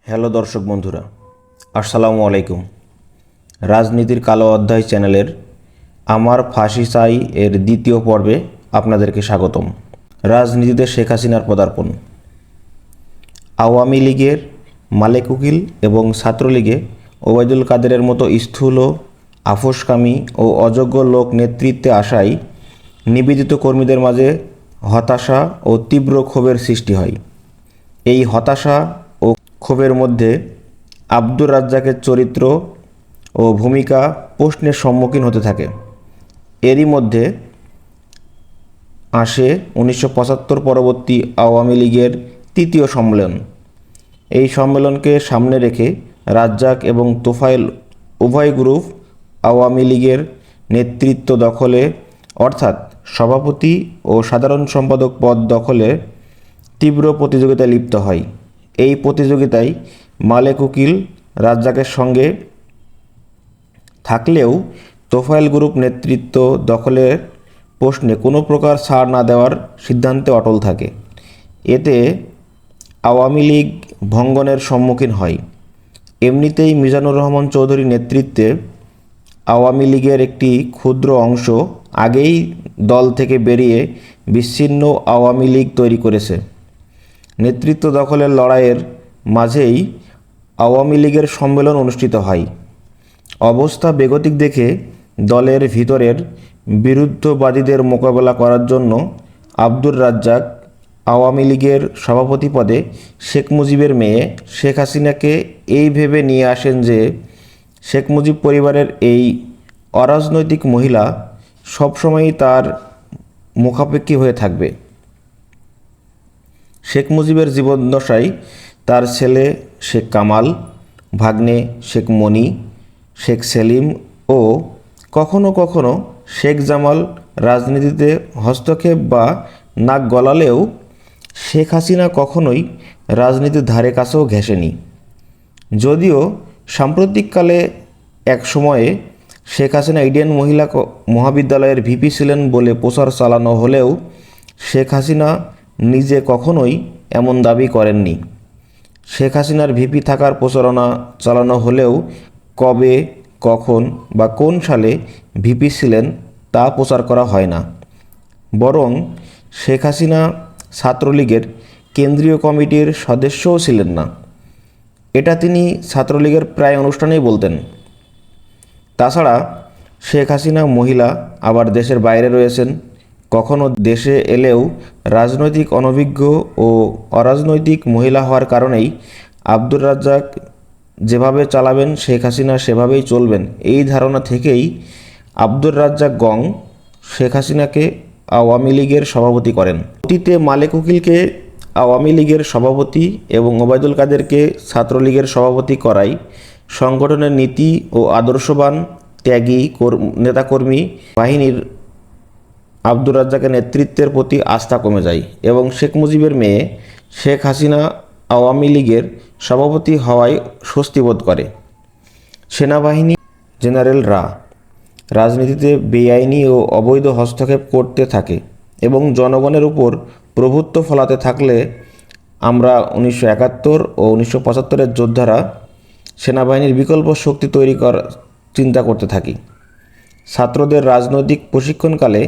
Hello দর্শক বন্ধুরা, আসসালামু আলাইকুম। রাজনীতির কালো অধ্যায় চ্যানেলের আমার ফাঁসি চাই এর দ্বিতীয় পর্বে আপনাদেরকে স্বাগতম। রাজনীতিতে শেখ হাসিনার পদার্পণ। আওয়ামী লীগের মালেক উকিল এবং ছাত্রলীগে ওবায়দুল কাদেরের মতো স্থূল, আপোসকামী ও অযোগ্য লোক নেতৃত্বে আসায় নিবেদিত কর্মীদের মাঝে হতাশা ও তীব্র ক্ষোভের সৃষ্টি হয়। এই হতাশা ও ক্ষোভের মধ্যে আব্দুর রাজ্জাকের চরিত্র ও ভূমিকা প্রশ্নের সম্মুখীন হতে থাকে। এরই মধ্যে আসে 1975 পরবর্তী আওয়ামী লীগের তৃতীয় সম্মেলন। এই সম্মেলনকে সামনে রেখে রাজ্জাক এবং তোফায়েল উভয় গ্রুপ আওয়ামী লীগের নেতৃত্ব দখলে, অর্থাৎ সভাপতি ও সাধারণ সম্পাদক পদ দখলে তীব্র প্রতিযোগিতায় লিপ্ত হয়। এই প্রতিযোগিতায় মালেক উকিল রাজ্জাকের সঙ্গে থাকলেও তোফায়েল গ্রুপ নেতৃত্ব দখলের প্রশ্নে কোনো প্রকার ছাড় না দেওয়ার সিদ্ধান্তে অটল থাকে। এতে আওয়ামী লীগ ভঙ্গনের সম্মুখীন হয়। এমনিতেই মিজানুর রহমান চৌধুরীর নেতৃত্বে আওয়ামী লীগের একটি ক্ষুদ্র অংশ আগেই দল থেকে বেরিয়ে বিচ্ছিন্ন আওয়ামী লীগ তৈরি করেছে। নেতৃত্ব দখলের লড়াইয়ের মাঝেই আওয়ামী লীগের সম্মেলন অনুষ্ঠিত হয়। অবস্থা বেগতিক দেখে দলের ভিতরের বিরুদ্ধবাদীদের মোকাবেলা করার জন্য আব্দুর রাজ্জাক আওয়ামী লীগের সভাপতি পদে শেখ মুজিবের মেয়ে শেখ হাসিনাকে এই ভেবে নিয়ে আসেন যে শেখ মুজিব পরিবারের এই অরাজনৈতিক মহিলা সবসময়ই তার মুখাপেক্ষী হয়ে থাকবে। শেখ মুজিবের জীবদ্দশায় তার ছেলে শেখ কামাল, ভাগ্নে শেখ মনি, শেখ সেলিম ও কখনো কখনো শেখ জামাল রাজনীতিতে হস্তক্ষেপ বা নাক গলালেও শেখ হাসিনা কখনোই রাজনীতির ধারে কাছেও ঘেঁষেনি। যদিও সাম্প্রতিককালে এক সময়ে শেখ হাসিনা ইডেন মহিলা মহাবিদ্যালয়ের ভিপি ছিলেন বলে প্রচার চালানো হলেও শেখ হাসিনা নিজে কখনোই এমন দাবি করেননি। শেখ হাসিনার ভিপি থাকার প্রচারণা চালানো হলেও কবে, কখন বা কোন সালে ভিপি ছিলেন তা প্রচার করা হয় না। বরং শেখ হাসিনা ছাত্রলীগের কেন্দ্রীয় কমিটির সদস্যও ছিলেন না। এটা তিনি ছাত্রলীগের প্রায় অনুষ্ঠানেই বলতেন। তাছাড়া শেখ হাসিনা মহিলা, আবার দেশের বাইরে রয়েছেন। কখনো দেশে এলেও রাজনৈতিক অনভিজ্ঞ ও অরাজনৈতিক মহিলা হওয়ার কারণেই আব্দুর রাজ্জাক যেভাবে চালাবেন শেখ হাসিনা সেভাবেই চলবেন, এই ধারণা থেকেই আব্দুর রাজ্জাক গং শেখ হাসিনাকে আওয়ামী লীগের সভাপতি করেন। অতীতে মালেক উকিলকে আওয়ামী লীগের সভাপতি এবং ওবায়দুল কাদেরকে ছাত্রলীগের সভাপতি করায় সংগঠনের নীতি ও আদর্শবান, ত্যাগী নেতাকর্মী বাহিনীর আব্দুর রাজ্জাকের নেতৃত্বের প্রতি আস্থা কমে যায় এবং শেখ মুজিবের মেয়ে শেখ হাসিনা আওয়ামী লীগের সভাপতি হওয়ায় স্বস্তি বোধ করে। সেনাবাহিনী জেনারেলরা রাজনীতিতে বেআইনি ও অবৈধ হস্তক্ষেপ করতে থাকে এবং জনগণের উপর প্রভুত্ব ফলাতে থাকলে আমরা 1971 ও 1975-এর যোদ্ধারা সেনাবাহিনীর বিকল্প শক্তি তৈরি করার চিন্তা করতে থাকি। ছাত্রদের রাজনৈতিক প্রশিক্ষণকালে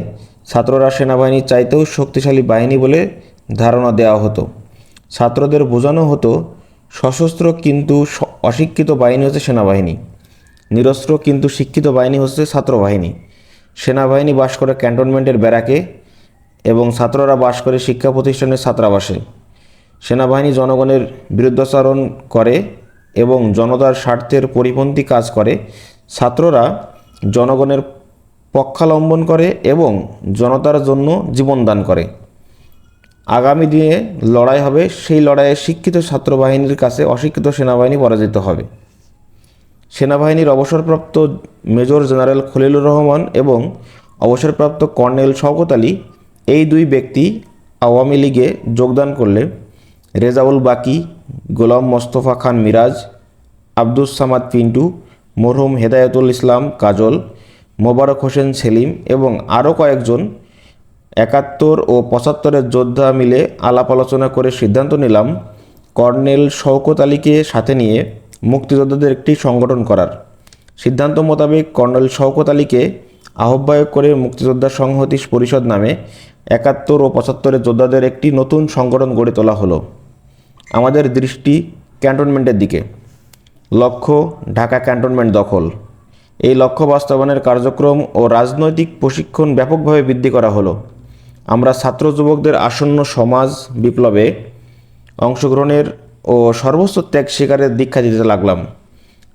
ছাত্ররা সেনাবাহিনীর চাইতেও শক্তিশালী বাহিনী বলে ধারণা দেওয়া হতো। ছাত্রদের বোঝানো হতো সশস্ত্র কিন্তু অশিক্ষিত বাহিনী হচ্ছে সেনাবাহিনী, নিরস্ত্র কিন্তু শিক্ষিত বাহিনী হচ্ছে ছাত্রবাহিনী। সেনাবাহিনী বাস করে ক্যান্টনমেন্টের ব্যারাকে এবং ছাত্ররা বাস করে শিক্ষা প্রতিষ্ঠানের ছাত্রাবাসে। সেনাবাহিনী জনগণের বিরুদ্ধাচরণ করে এবং জনতার স্বার্থের পরিপন্থী কাজ করে। ছাত্ররা জনগণের পক্ষাবলম্বন করে এবং জনতার জন্য জীবন দান করে। আগামী দিনে লড়াই হবে, সেই লড়াইয়ে শিক্ষিত ছাত্রবাহিনীর কাছে অশিক্ষিত সেনাবাহিনী পরাজিত হবে। সেনাবাহিনীর অবসরপ্রাপ্ত মেজর জেনারেল খলিলুর রহমান এবং অবসরপ্রাপ্ত কর্নেল শওকত আলী, এই দুই ব্যক্তি আওয়ামী লীগে যোগদান করলে রেজাউল বাকি, গোলাম মোস্তফা খান মিরাজ, আব্দুস সামাদ পিন্টু, মরহুম হেদায়েতুল ইসলাম কাজল, মোবারক হোসেন সেলিম এবং আরও কয়েকজন 71 ও 75-এর যোদ্ধা মিলে আলাপ আলোচনা করে সিদ্ধান্ত নিলাম কর্নেল শওকত আলীকে সাথে নিয়ে মুক্তিযোদ্ধাদের একটি সংগঠন করার সিদ্ধান্ত মোতাবেক কর্নেল শওকত আলীকে আহ্বায়ক করে মুক্তিযোদ্ধা সংহতি পরিষদ নামে 71 ও 75-এর যোদ্ধাদের একটি নতুন সংগঠন গড়ে তোলা হলো। আমাদের দৃষ্টি ক্যান্টনমেন্টের দিকে। লক্ষ্য ঢাকা ক্যান্টনমেন্ট দখল। এই লক্ষ্য বাস্তবায়নের কার্যক্রম ও রাজনৈতিক প্রশিক্ষণ ব্যাপকভাবে বৃদ্ধি করা হলো। আমরা ছাত্র যুবকদের আসন্ন সমাজ বিপ্লবে অংশগ্রহণের ও সর্বোচ্চ ত্যাগ স্বীকারের দীক্ষা দিতে লাগলাম।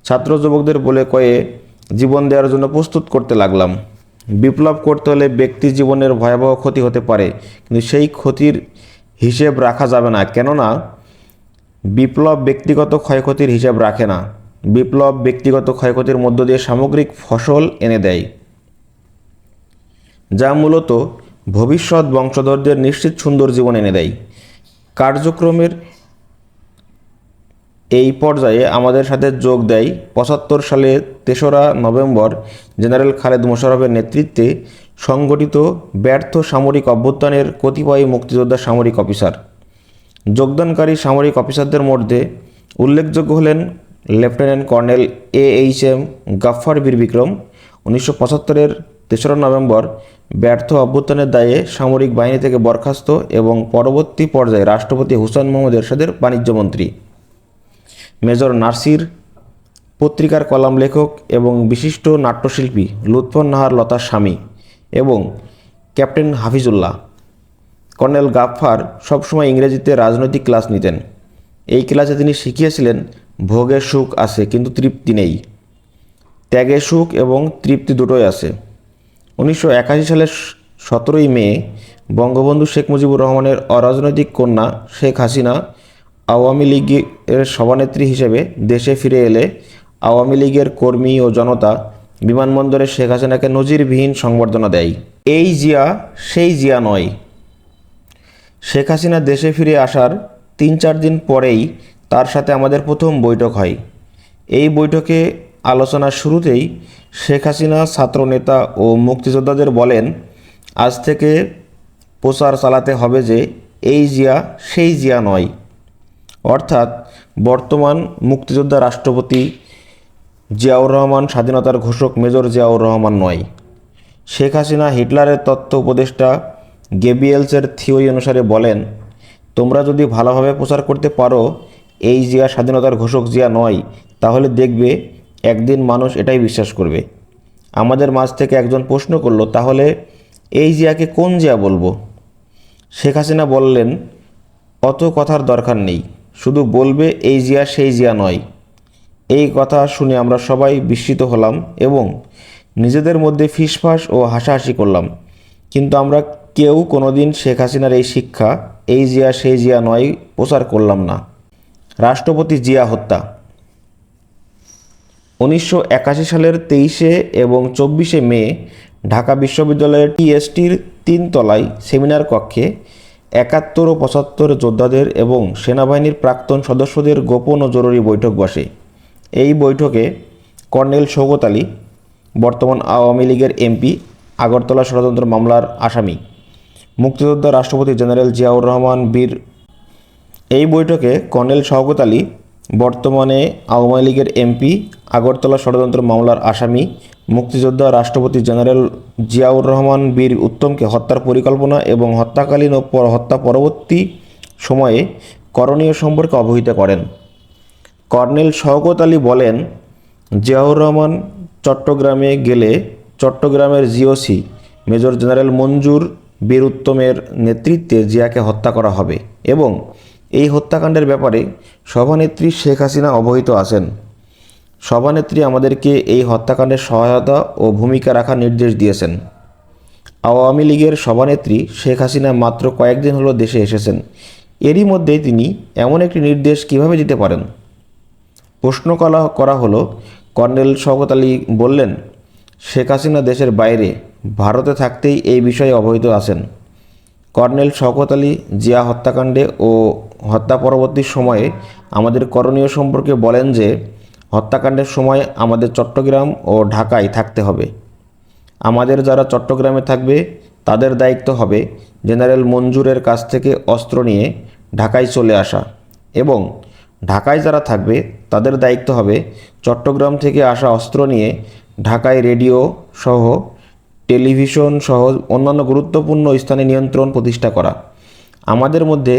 ছাত্র যুবকদের বলে কয়ে জীবন দেওয়ার জন্য প্রস্তুত করতে লাগলাম। বিপ্লব করতে হলে ব্যক্তি জীবনের ভয়াবহ ক্ষতি হতে পারে, কিন্তু সেই ক্ষতির হিসেব রাখা যাবে না, কেননা বিপ্লব ব্যক্তিগত ক্ষয়ক্ষতির হিসাব রাখে না। বিপ্লব ব্যক্তিগত ক্ষয়ক্ষতির মধ্য দিয়ে সামগ্রিক ফসল এনে দেয়, যা মূলত ভবিষ্যৎ বংশধরদের নিশ্চিত সুন্দর জীবন এনে দেয়। কার্যক্রমের এই পর্যায়ে আমাদের সাথে যোগ দেয় 75 সালে 3রা নভেম্বর জেনারেল খালেদ মোশাররফের নেতৃত্বে সংগঠিত ব্যর্থ সামরিক অভ্যুত্থানের কতিপয় মুক্তিযোদ্ধা সামরিক অফিসার। যোগদানকারী সামরিক অফিসারদের মধ্যে উল্লেখযোগ্য হলেন লেফটেন্যান্ট কর্নেল AHM গাফফার বীর বিক্রম। 1975-এর 3রা নভেম্বর ব্যর্থ অভ্যুত্থানের দায়ে সামরিক বাহিনী থেকে বরখাস্ত এবং পরবর্তী পর্যায়ে রাষ্ট্রপতি হুসেইন মোহাম্মদ এরশাদের বাণিজ্যমন্ত্রী। মেজর নাসির, পত্রিকার কলাম লেখক এবং বিশিষ্ট নাট্যশিল্পী লুৎফুন্নাহার লতার স্বামী, এবং ক্যাপ্টেন হাফিজুল্লাহ। কর্নেল গাফফার সবসময় ইংরেজিতে রাজনৈতিক ক্লাস নিতেন। এই ক্লাসে তিনি শিখিয়েছিলেন, ভোগের সুখ আছে কিন্তু তৃপ্তি নেই, ত্যাগের সুখ এবং তৃপ্তি দুটোই আছে। 1981 সালের 17ই মে বঙ্গবন্ধু শেখ মুজিবুর রহমানের অরাজনৈতিক কন্যা শেখ হাসিনা আওয়ামী লীগের সভানেত্রী হিসেবে দেশে ফিরে এলে আওয়ামী লীগের কর্মী ও জনতা বিমানবন্দরে শেখ হাসিনাকে নজিরবিহীন সংবর্ধনা দেয়। এই জিয়া সেই জিয়া নয়। শেখ হাসিনা দেশে ফিরে আসার 3-4 দিন পরেই তার সাথে আমাদের প্রথম বৈঠক হয়। এই বৈঠকে আলোচনার শুরুতেই শেখ হাসিনা ছাত্রনেতা ও মুক্তিযোদ্ধাদের বলেন, আজ থেকে প্রচার চালাতে হবে যে এই জিয়া সেই জিয়া নয়। অর্থাৎ বর্তমান মুক্তিযোদ্ধা রাষ্ট্রপতি জিয়াউর রহমান স্বাধীনতার ঘোষক মেজর জিয়াউর রহমান নয়। শেখ হাসিনা হিটলারের তথ্য উপদেষ্টা গেবিয়েলসের থিওরি অনুসারে বলেন, তোমরা যদি ভালোভাবে প্রচার করতে পারো এই জিয়া স্বাধীনতার ঘোষক জিয়া নয়, তাহলে দেখবে একদিন মানুষ এটাই বিশ্বাস করবে। আমাদের মাঝ থেকে একজন প্রশ্ন করল, তাহলে এই জিয়াকে কোন জিয়া বলবো? শেখ হাসিনা বললেন, অত কথার দরকার নেই, শুধু বলবে এই জিয়া সেই জিয়া নয়। এই কথা শুনে আমরা সবাই বিস্মিত হলাম এবং নিজেদের মধ্যে ফিসফাস ও হাসাহাসি করলাম, কিন্তু আমরা কেউ কোনোদিন শেখ হাসিনার এই শিক্ষা এই জিয়া সেই জিয়া নয় প্রচার করলাম না। রাষ্ট্রপতি জিয়া হত্যা। 1981 সালের 23 এবং 24 মে ঢাকা বিশ্ববিদ্যালয়ের টিএসটির 3 তলায় সেমিনার কক্ষে 71 ও 75 যোদ্ধাদের এবং সেনাবাহিনীর প্রাক্তন সদস্যদের গোপন ও জরুরি বৈঠক বসে। এই বৈঠকে কর্নেল শওকত আলী, বর্তমান আওয়ামী লীগের এমপি, আগরতলা ষড়যন্ত্র মামলার আসামি, মুক্তিযোদ্ধা রাষ্ট্রপতি জেনারেল জিয়াউর রহমান বীর। এই বৈঠকে কর্নেল শওকত আলী, বর্তমানে আওয়ামী লীগের এমপি, আগরতলা ষড়যন্ত্র মামলার আসামি, মুক্তিযোদ্ধা রাষ্ট্রপতি জেনারেল জিয়াউর রহমান বীর উত্তমকে হত্যার পরিকল্পনা এবং হত্যাকালীন ও হত্যা পরবর্তী সময়ে করণীয় সম্পর্কে অবহিত করেন। কর্নেল শওকত আলী বলেন, জিয়াউর রহমান চট্টগ্রামে গেলে চট্টগ্রামের জিওসি মেজর জেনারেল মঞ্জুর বীর উত্তমের নেতৃত্বে জিয়াকে হত্যা করা হবে এবং এই হত্যাকাণ্ডের ব্যাপারে সভানেত্রী শেখ হাসিনা অবহিত আছেন। সভানেত্রী আমাদেরকে এই হত্যাকাণ্ডের সহায়তা ও ভূমিকা রাখার নির্দেশ দিয়েছেন। আওয়ামী লীগের সভানেত্রী শেখ হাসিনা মাত্র কয়েকদিন হলো দেশে এসেছেন, এরই মধ্যে তিনি এমন একটি নির্দেশ কিভাবে দিতে পারেন? প্রশ্ন করা হলো। কর্নেল শওকত আলী বললেন, শেখ হাসিনা দেশের বাইরে ভারতে থাকতেই এই বিষয়ে অবহিত আছেন। কর্নেল শওকত আলী জিয়া হত্যাকাণ্ডে ও হত্যা পরবর্তী সময়ে আমাদের করণীয় সম্পর্কে বলেন যে, হত্যাকাণ্ডের সময় আমাদের চট্টগ্রাম ও ঢাকায় থাকতে হবে। আমাদের যারা চট্টগ্রামে থাকবে তাদের দায়িত্ব হবে জেনারেল মঞ্জুরের কাছ থেকে অস্ত্র নিয়ে ঢাকায় চলে আসা এবং ঢাকায় যারা থাকবে তাদের দায়িত্ব হবে চট্টগ্রাম থেকে আসা অস্ত্র নিয়ে ঢাকায় রেডিও সহ টেলিভিশন সহ অন্যান্য গুরুত্বপূর্ণ স্থানে নিয়ন্ত্রণ প্রতিষ্ঠা করা। আমাদের মধ্যে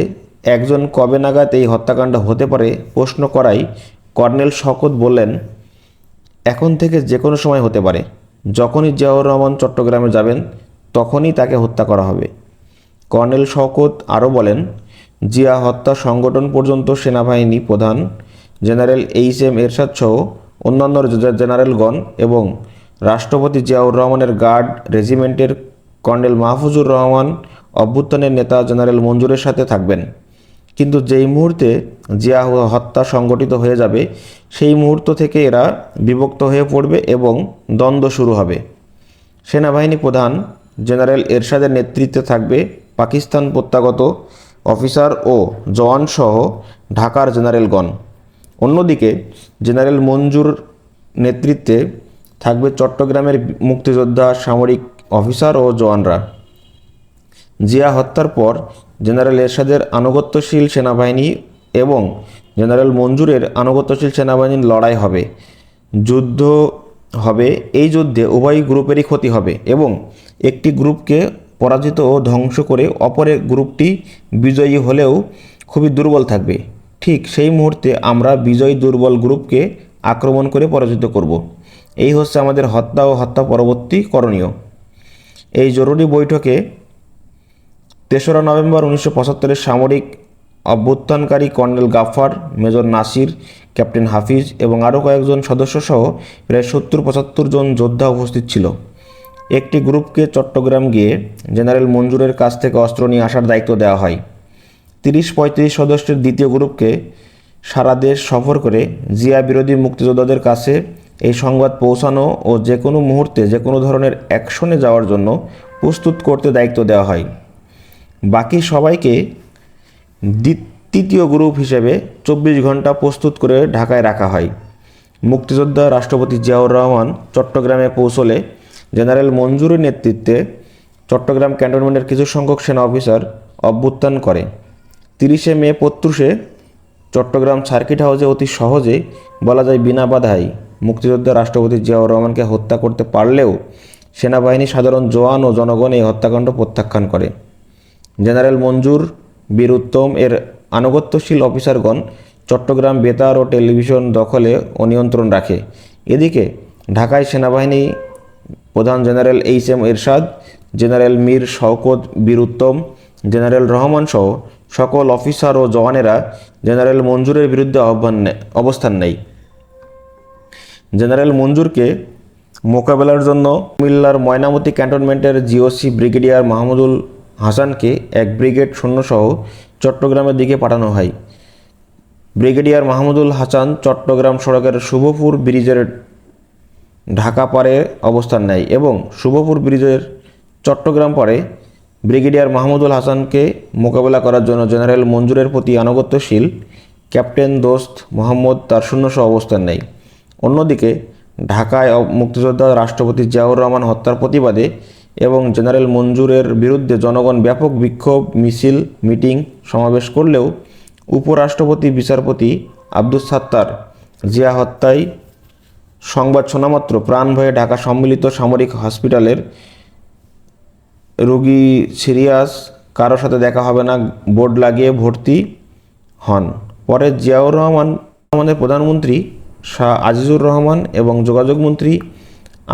একজন কবে নাগাদ এই হত্যাকাণ্ড হতে পারে প্রশ্ন করায় কর্নেল শওকত বললেন, এখন থেকে যে কোনো সময় হতে পারে। যখনই জিয়াউর রহমান চট্টগ্রামে যাবেন তখনই তাকে হত্যা করা হবে। কর্নেল শওকত আরও বলেন, জিয়া হত্যা সংগঠন পর্যন্ত সেনাবাহিনী প্রধান জেনারেল এইচ.এম. এরশাদ সহ অন্যান্য জেনারেলগণ এবং রাষ্ট্রপতি জিয়াউর রহমানের গার্ড রেজিমেন্টের কর্নেল মাহফুজুর রহমান, অভ্যুত্থানের নেতা জেনারেল মঞ্জুরের সাথে থাকবেন। কিন্তু যেই মুহূর্তে জিয়া হত্যা সংগঠিত হয়ে যাবে সেই মুহূর্ত থেকে এরা বিভক্ত হয়ে পড়বে এবং দ্বন্দ্ব শুরু হবে। সেনাবাহিনী প্রধান জেনারেল এরশাদের নেতৃত্বে থাকবে পাকিস্তান প্রত্যাগত অফিসার ও জওয়ানসহ ঢাকার জেনারেলগণ। অন্যদিকে জেনারেল মঞ্জুর নেতৃত্বে থাকবে চট্টগ্রামের মুক্তিযোদ্ধা, সামরিক অফিসার ও জওয়ানরা। জিয়া হত্যার পর জেনারেল এরশাদের আনুগত্যশীল সেনাবাহিনী এবং জেনারেল মঞ্জুরের আনুগত্যশীল সেনাবাহিনীর লড়াই হবে, যুদ্ধ হবে। এই যুদ্ধে উভয় গ্রুপেরই ক্ষতি হবে এবং একটি গ্রুপকে পরাজিত ও ধ্বংস করে অপর গ্রুপটি বিজয়ী হলেও খুবই দুর্বল থাকবে। ঠিক সেই মুহূর্তে আমরা বিজয়ী দুর্বল গ্রুপকে আক্রমণ করে পরাজিত করব। এই হচ্ছে আমাদের হত্যা ও হত্যা পরবর্তী করণীয়। এই জরুরি বৈঠকে ৩রা নভেম্বর ১৯৭৫ সামরিক অভ্যুত্থানকারী colonel Gaffar, major Nasir, captain Hafiz এবং আরও কয়েকজন সদস্যসহ প্রায় ৭০-৭৫ জন যোদ্ধা উপস্থিত ছিল। একটি গ্রুপকে চট্টগ্রাম গিয়ে জেনারেল মঞ্জুরের কাছ থেকে অস্ত্র নিয়ে আসার দায়িত্ব দেওয়া হয়। ৩০-৩৫ সদস্যের দ্বিতীয় গ্রুপকে সারা দেশ সফর করে জিয়া বিরোধী মুক্তিযোদ্ধাদের কাছে এই সংবাদ পৌঁছানো ও যে কোনো মুহূর্তে যে কোনো ধরনের অ্যাকশনে যাওয়ার জন্য প্রস্তুত করতে দায়িত্ব দেওয়া হয়। বাকি সবাইকে তৃতীয় গ্রুপ হিসেবে ২৪ ঘন্টা প্রস্তুত করে ঢাকায় রাখা হয়। মুক্তিযোদ্ধা রাষ্ট্রপতি জিয়াউর রহমান চট্টগ্রামে পৌঁছলে জেনারেল মঞ্জুরের নেতৃত্বে চট্টগ্রাম ক্যান্টনমেন্টের কিছু সংখ্যক সেনা অফিসার অভ্যুত্থান করে। ৩০শে মে প্রত্যুষে চট্টগ্রাম সার্কিট হাউসে অতি সহজে বলা যায় বিনা বাধায় মুক্তিযোদ্ধা রাষ্ট্রপতি জিয়াউর রহমানকে হত্যা করতে পারলেও সেনাবাহিনী, সাধারণ জওয়ান ও জনগণ এই হত্যাকাণ্ড প্রত্যাখ্যান করে। জেনারেল মঞ্জুর, বীর উত্তম এর আনুগত্যশীল অফিসারগণ চট্টগ্রাম বেতার ও টেলিভিশন দখলে ও নিয়ন্ত্রণ রাখে। এদিকে ঢাকায় সেনাবাহিনী প্রধান জেনারেল এইচ.এম. এরশাদ, জেনারেল মীর শওকত, বীর উত্তম, জেনারেল রহমান সহ সকল অফিসার ও জওয়ানেরা জেনারেল মঞ্জুরের বিরুদ্ধে অবস্থান নেয়। জেনারেল মঞ্জুরকে মোকাবেলার জন্য কুমিল্লার ময়নামতি ক্যান্টনমেন্টের জিওসি ব্রিগেডিয়ার মাহমুদুল হাসানকে এক ব্রিগেড সৈন্যসহ চট্টগ্রামের দিকে পাঠানো হয়। ব্রিগেডিয়ার মাহমুদুল হাসান চট্টগ্রাম সড়কের শুভপুর ব্রিজের ঢাকা পারে অবস্থান নেয় এবং শুভপুর ব্রিজের চট্টগ্রাম পারে ব্রিগেডিয়ার মাহমুদুল হাসানকে মোকাবেলা করার জন্য জেনারেল মঞ্জুরের প্রতি আনুগত্যশীল ক্যাপ্টেন দোস্ত মোহাম্মদ তার সৈন্যসহ অবস্থান নেয়। অন্যদিকে ঢাকায় মুক্তিযোদ্ধা রাষ্ট্রপতি জিয়াউর রহমান হত্যার প্রতিবাদে এবং জেনারেল মঞ্জুরের বিরুদ্ধে জনগণ ব্যাপক বিক্ষোভ, মিছিল, মিটিং, সমাবেশ করলেও উপরাষ্ট্রপতি বিচারপতি আব্দুস সাত্তার জিয়া হত্যায় সংবাদ শোনামাত্র প্রাণ ভয়ে ঢাকা সম্মিলিত সামরিক হসপিটালের রোগী সিরিয়াস, কারোর সাথে দেখা হবে না বোর্ড লাগিয়ে ভর্তি হন। পরে জিয়াউর রহমান, আমাদের প্রধানমন্ত্রী শাহ আজিজুর রহমান এবং যোগাযোগ মন্ত্রী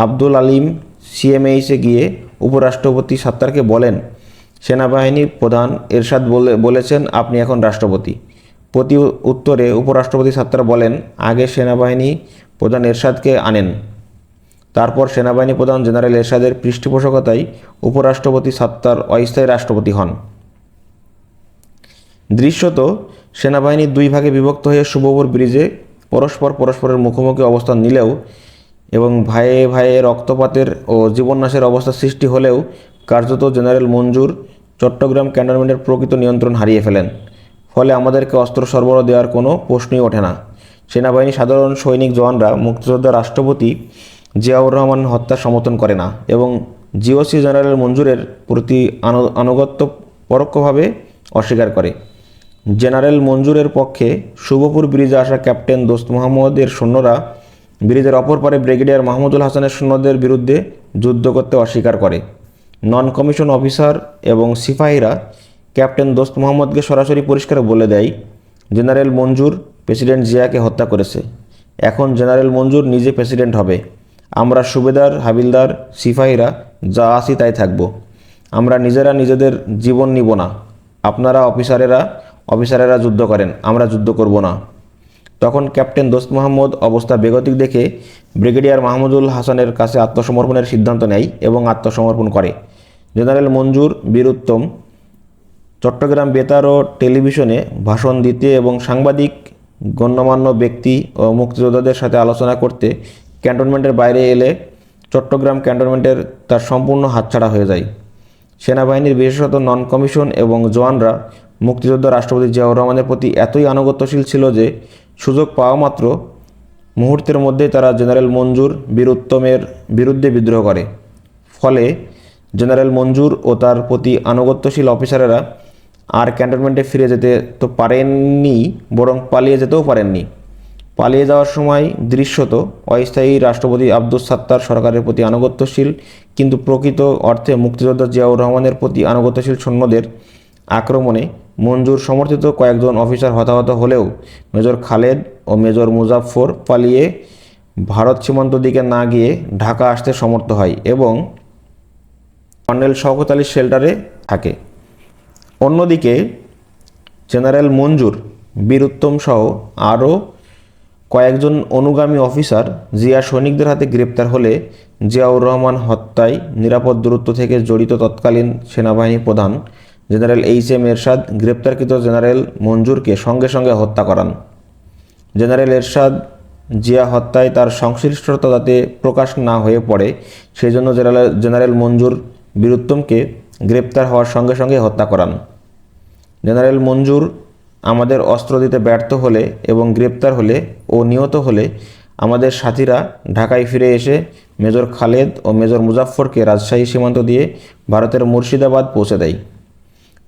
আব্দুল আলিম সিএমএইচে গিয়ে উপরাষ্ট্রপতি সাত্তারকে বলেন, সেনাবাহিনী প্রধান এরশাদ বলেছেন আপনি এখন রাষ্ট্রপতি। প্রতি উত্তরে উপরাষ্ট্রপতি সাত্তার বলেন, আগে সেনাবাহিনী প্রধান এরশাদকে আনেন। তারপর সেনাবাহিনী প্রধান জেনারেল এরশাদের পৃষ্ঠপোষকতায় উপরাষ্ট্রপতি সাত্তার অস্থায়ী রাষ্ট্রপতি হন। দৃশ্যত সেনাবাহিনী দুই ভাগে বিভক্ত হয়ে শুভপুর ব্রিজে পরস্পরের মুখোমুখি অবস্থান নিলেও এবং ভাইয়ে ভাইয়ে রক্তপাতের ও জীবননাশের অবস্থা সৃষ্টি হলেও কার্যত জেনারেল মঞ্জুর চট্টগ্রাম ক্যান্টনমেন্টের প্রকৃত নিয়ন্ত্রণ হারিয়ে ফেলেন। ফলে আমাদেরকে অস্ত্র সরবরাহ দেওয়ার কোনো প্রশ্নই ওঠে না। সেনাবাহিনী, সাধারণ সৈনিক, জওয়ানরা মুক্তিযোদ্ধা রাষ্ট্রপতি জিয়াউর রহমান হত্যা সমর্থন করে না এবং জিওসি জেনারেল মঞ্জুরের প্রতি আনুগত্য পরোক্ষভাবে অস্বীকার করে। জেনারেল মঞ্জুরের পক্ষে শুভপুর ব্রিজে আসা ক্যাপ্টেন দোস্ত মোহাম্মদের সৈন্যরা ব্রিজের অপর পারে ব্রিগেডিয়ার মাহমুদুল হাসানের সৈন্যদের বিরুদ্ধে যুদ্ধ করতে অস্বীকার করে। নন কমিশন অফিসার এবং সিপাহীরা ক্যাপ্টেন দোস্ত মোহাম্মদকে সরাসরি পরিষ্কার বলে দেয়, জেনারেল মঞ্জুর প্রেসিডেন্ট জিয়াকে হত্যা করেছে। এখন জেনারেল মঞ্জুর নিজে প্রেসিডেন্ট হবে। আমরা সুবেদার, হাবিলদার, সিপাহীরা যা আছি তাই থাকব। আমরা নিজেরা নিজেদের জীবন নিব না। আপনারা অফিসারেরা যুদ্ধ করেন, আমরা যুদ্ধ করব না। তখন ক্যাপ্টেন দোস্ত মোহাম্মদ অবস্থা বেগতিক দেখে ব্রিগেডিয়ার মাহমুদুল হাসানের কাছে আত্মসমর্পণের সিদ্ধান্ত নেয় এবং আত্মসমর্পণ করে। জেনারেল মঞ্জুর বীর উত্তম চট্টগ্রাম বেতার ও টেলিভিশনে ভাষণ দিতে এবং সাংবাদিক, গণ্যমান্য ব্যক্তি ও মুক্তিযোদ্ধাদের সাথে আলোচনা করতে ক্যান্টনমেন্টের বাইরে এলে চট্টগ্রাম ক্যান্টনমেন্টের তার সম্পূর্ণ হাতছাড়া হয়ে যায়। সেনাবাহিনীর বিশেষত নন কমিশন এবং জওয়ানরা মুক্তিযোদ্ধা রাষ্ট্রপতি জিয়াউর রহমানের প্রতি এতই আনুগত্যশীল ছিল যে সুযোগ পাওয়া মাত্র মুহূর্তের মধ্যেই তারা জেনারেল মঞ্জুর বীর উত্তমের বিরুদ্ধে বিদ্রোহ করে। ফলে জেনারেল মঞ্জুর ও তার প্রতি আনুগত্যশীল অফিসারেরা আর ক্যান্টনমেন্টে ফিরে যেতে তো পারেননি, বরং পালিয়ে যেতেও পারেননি। পালিয়ে যাওয়ার সময় দৃশ্যত অস্থায়ী রাষ্ট্রপতি আব্দুস সাত্তার সরকারের প্রতি আনুগত্যশীল কিন্তু প্রকৃত অর্থে মুক্তিযোদ্ধা জিয়াউর রহমানের প্রতি আনুগত্যশীল সৈন্যদের আক্রমণে মঞ্জুর সমর্থিত কয়েকজন অফিসার হতাহত হলেও মেজর খালেদ ও মেজর মুজাফফর পালিয়ে ভারত সীমান্ত দিকে না গিয়ে ঢাকা আসতে সমর্থ হয় এবং কর্নেল শওকত আলীর শেল্টারে থাকে। অন্যদিকে জেনারেল মঞ্জুর, বীর উত্তম সহ আরও কয়েকজন অনুগামী অফিসার জিয়া সৈনিকদের হাতে গ্রেপ্তার হলে জিয়াউর রহমান হত্যায় নিরাপদ দূরত্ব থেকে জড়িত তৎকালীন সেনাবাহিনী প্রধান জেনারেল এইচ.এম. এরশাদ গ্রেপ্তারকৃত জেনারেল মঞ্জুরকে সঙ্গে সঙ্গে হত্যা করান। জেনারেল এরশাদ জিয়া হত্যায় তার সংশ্লিষ্টতা যাতে প্রকাশ না হয়ে পড়ে সেই জন্য জেনারেল মঞ্জুর বীর উত্তমকে গ্রেপ্তার হওয়ার সঙ্গে সঙ্গে হত্যা করান। জেনারেল মঞ্জুর আমাদের অস্ত্র দিতে ব্যর্থ হলে এবং গ্রেপ্তার হলে ও নিহত হলে আমাদের সাথীরা ঢাকায় ফিরে এসে মেজর খালেদ ও মেজর মুজাফফরকে রাজশাহী সীমান্ত দিয়ে ভারতের মুর্শিদাবাদ পৌঁছে দেয়।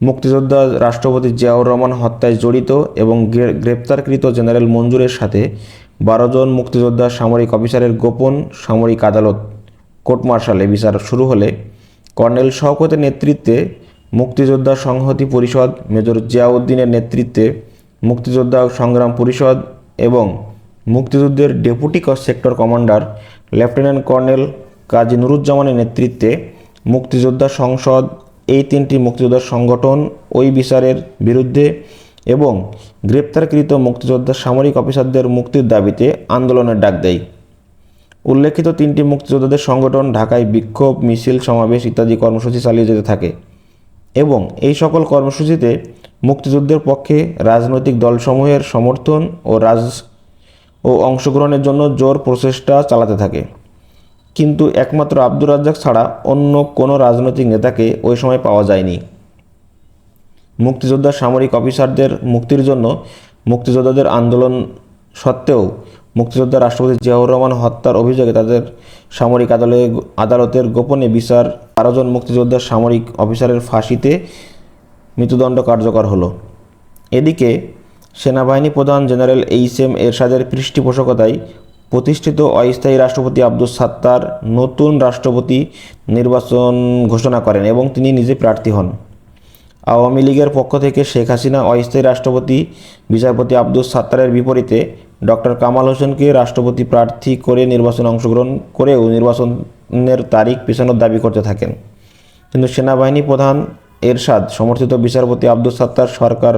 মুক্তিযোদ্ধা রাষ্ট্রপতি জিয়াউর রহমান হত্যায় জড়িত এবং গ্রেপ্তারকৃত জেনারেল মঞ্জুরের সাথে 12 জন মুক্তিযোদ্ধা সামরিক অফিসারের গোপন সামরিক আদালত কোর্ট মার্শালে বিচার শুরু হলে কর্নেল শওকতের নেতৃত্বে মুক্তিযোদ্ধা সংহতি পরিষদ, মেজর জিয়াউদ্দিনের নেতৃত্বে মুক্তিযোদ্ধা সংগ্রাম পরিষদ এবং মুক্তিযুদ্ধের deputy sector commander lieutenant colonel Kazi নুরুজ্জামানের নেতৃত্বে মুক্তিযোদ্ধা সংসদ, এই 3টি মুক্তিযোদ্ধা সংগঠন ওই বিচারের বিরুদ্ধে এবং গ্রেপ্তারকৃত মুক্তিযোদ্ধা সামরিক অফিসারদের মুক্তির দাবিতে আন্দোলনের ডাক দেয়। উল্লেখিত 3টি মুক্তিযোদ্ধাদের সংগঠন ঢাকায় বিক্ষোভ, মিছিল, সমাবেশ ইত্যাদি কর্মসূচি চালিয়ে যেতে থাকে এবং এই সকল কর্মসূচিতে মুক্তিযুদ্ধের পক্ষে রাজনৈতিক দলসমূহের সমর্থন ও অংশগ্রহণের জন্য জোর প্রচেষ্টা চালাতে থাকে। কিন্তু একমাত্র আব্দুর রাজ্জাক ছাড়া অন্য কোনো রাজনৈতিক নেতাকে ওই সময় পাওয়া যায়নি। মুক্তিযোদ্ধা সামরিক অফিসারদের মুক্তির জন্য মুক্তিযোদ্ধাদের আন্দোলন সত্ত্বেও মুক্তিযোদ্ধা রাষ্ট্রপতি জিয়াউর রহমান হত্যার অভিযোগে তাদের সামরিক আদালতের গোপনে বিচার 12 জন মুক্তিযোদ্ধা সামরিক অফিসারের ফাঁসিতে মৃত্যুদণ্ড কার্যকর হলো। এদিকে সেনাবাহিনী প্রধান জেনারেল এইচ.এম. এরশাদের পৃষ্ঠপোষকতায় প্রতিষ্ঠিত অস্থায়ী রাষ্ট্রপতি আব্দুস সাত্তার নতুন রাষ্ট্রপতি নির্বাচন ঘোষণা করেন এবং তিনি নিজে প্রার্থী হন। আওয়ামী লীগের পক্ষ থেকে শেখ হাসিনা অস্থায়ী রাষ্ট্রপতি বিচারপতি আব্দুস সাত্তারের বিপরীতে ডক্টর কামাল হোসেনকে রাষ্ট্রপতি প্রার্থী করে নির্বাচনে অংশগ্রহণ করেও নির্বাচনের তারিখ পেছানোর দাবি করতে থাকেন। কিন্তু সেনাবাহিনী প্রধান এরশাদ সমর্থিত বিচারপতি আব্দুস সাত্তার সরকার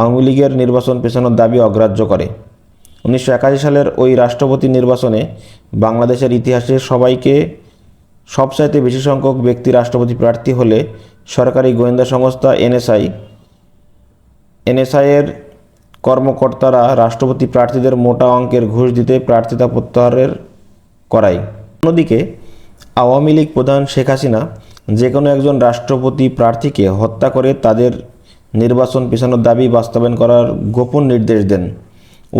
আওয়ামী লীগের নির্বাচন পেছানোর দাবি অগ্রাহ্য করে। 1981 সালের ওই রাষ্ট্রপতি নির্বাচনে বাংলাদেশের ইতিহাসে সবচাইতে বেশি সংখ্যক ব্যক্তি রাষ্ট্রপতি প্রার্থী হলে সরকারি গোয়েন্দা সংস্থা এনএসআই-এর কর্মকর্তারা রাষ্ট্রপতি প্রার্থীদের মোটা অঙ্কের ঘুষ দিতে প্রার্থিতা প্রত্যাহারের করায়। অন্যদিকে আওয়ামী লীগ প্রধান শেখ হাসিনা যে কোনো একজন রাষ্ট্রপতি প্রার্থীকে হত্যা করে তাদের নির্বাচন পেছানোর দাবি বাস্তবায়ন করার গোপন নির্দেশ দেন।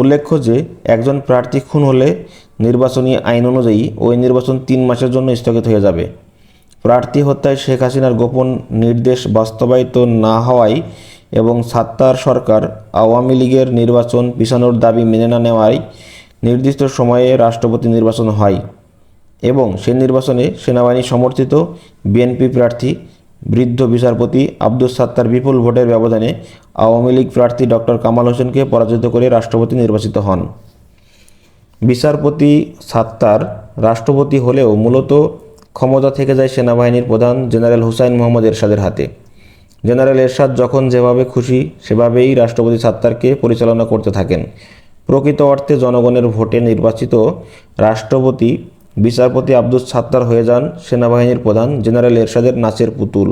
উল্লেখ্য যে একজন প্রার্থী খুন হলে নির্বাচনী আইন অনুযায়ী ওই নির্বাচন 3 মাসের জন্য স্থগিত হয়ে যাবে। প্রার্থী হত্যায় শেখ হাসিনার গোপন নির্দেশ বাস্তবায়িত না হওয়ায় এবং সাত্তার সরকার আওয়ামী লীগের নির্বাচন পিছানোর দাবি মেনে না নেওয়ায় নির্দিষ্ট সময়ে রাষ্ট্রপতি নির্বাচন হয় এবং সে নির্বাচনে সেনাবাহিনী সমর্থিত বিএনপি প্রার্থী বৃদ্ধ বিচারপতি আব্দুস সাত্তার বিপুল ভোটের ব্যবধানে আওয়ামী লীগ প্রার্থী ডক্টর কামাল হোসেনকে পরাজিত করে রাষ্ট্রপতি নির্বাচিত হন। বিচারপতি সাত্তার রাষ্ট্রপতি হলেও মূলত ক্ষমতা থেকে যায় সেনাবাহিনীর প্রধান জেনারেল হুসাইন মোহাম্মদ এরশাদের হাতে। জেনারেল এরশাদ যখন যেভাবে খুশি সেভাবেই রাষ্ট্রপতি সাত্তারকে পরিচালনা করতে থাকেন। প্রকৃত অর্থে জনগণের ভোটে নির্বাচিত রাষ্ট্রপতি বিচারপতি আব্দুস সাত্তার হয়ে যান সেনাবাহিনীর প্রধান জেনারেল এরশাদের নাচের পুতুল।